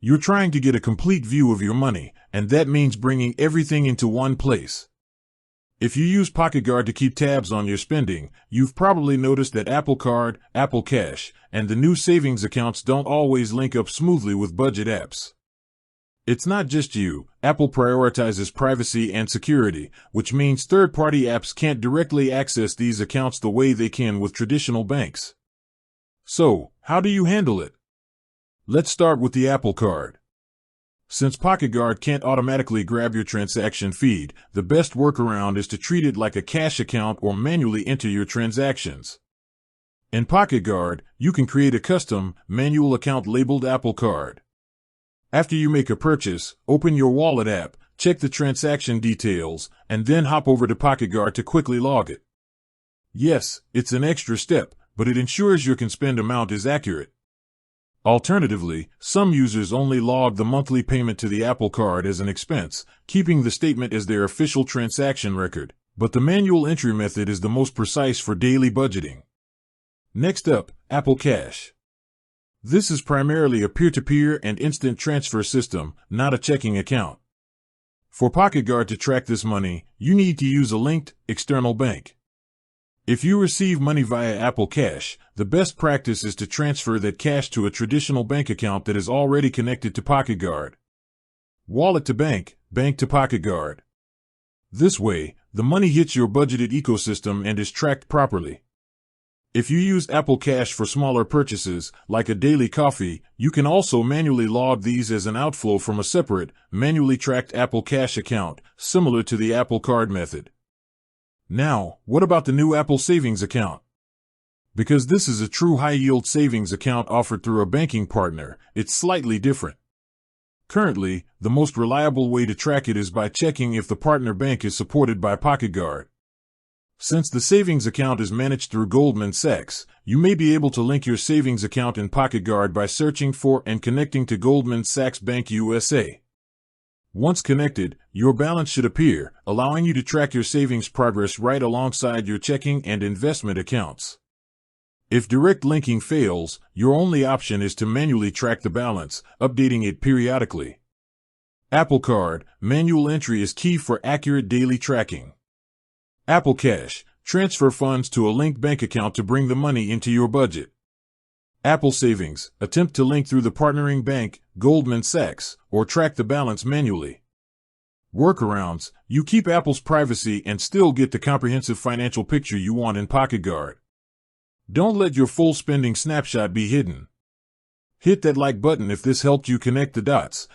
You're trying to get a complete view of your money, and that means bringing everything into one place. If you use PocketGuard to keep tabs on your spending, you've probably noticed that Apple Card, Apple Cash, and the new savings accounts don't always link up smoothly with budget apps. It's not just you. Apple prioritizes privacy and security, which means third-party apps can't directly access these accounts the way they can with traditional banks. So, how do you handle it? Let's start with the Apple Card. Since PocketGuard can't automatically grab your transaction feed, the best workaround is to treat it like a cash account or manually enter your transactions. In PocketGuard, you can create a custom, manual account labeled Apple Card. After you make a purchase, open your wallet app, check the transaction details, and then hop over to PocketGuard to quickly log it. Yes, it's an extra step, but it ensures your can-spend amount is accurate. Alternatively, some users only log the monthly payment to the Apple Card as an expense, keeping the statement as their official transaction record, but the manual entry method is the most precise for daily budgeting. Next up, Apple Cash. This is primarily a peer-to-peer and instant transfer system, not a checking account. For PocketGuard to track this money, you need to use a linked, external bank. If you receive money via Apple Cash, the best practice is to transfer that cash to a traditional bank account that is already connected to PocketGuard. Wallet to bank, bank to PocketGuard. This way, the money hits your budgeted ecosystem and is tracked properly. If you use Apple Cash for smaller purchases, like a daily coffee, you can also manually log these as an outflow from a separate, manually tracked Apple Cash account, similar to the Apple Card method. Now, what about the new Apple Savings account? Because this is a true high-yield savings account offered through a banking partner, it's slightly different. Currently, the most reliable way to track it is by checking if the partner bank is supported by PocketGuard. Since the savings account is managed through Goldman Sachs, you may be able to link your savings account in PocketGuard by searching for and connecting to Goldman Sachs Bank USA. Once connected, your balance should appear, allowing you to track your savings progress right alongside your checking and investment accounts. If direct linking fails, your only option is to manually track the balance, updating it periodically. Apple Card, manual entry is key for accurate daily tracking. Apple Cash, transfer funds to a linked bank account to bring the money into your budget. Apple Savings, attempt to link through the partnering bank, Goldman Sachs, or track the balance manually. Workarounds, you keep Apple's privacy and still get the comprehensive financial picture you want in PocketGuard. Don't let your full spending snapshot be hidden. Hit that like button if this helped you connect the dots.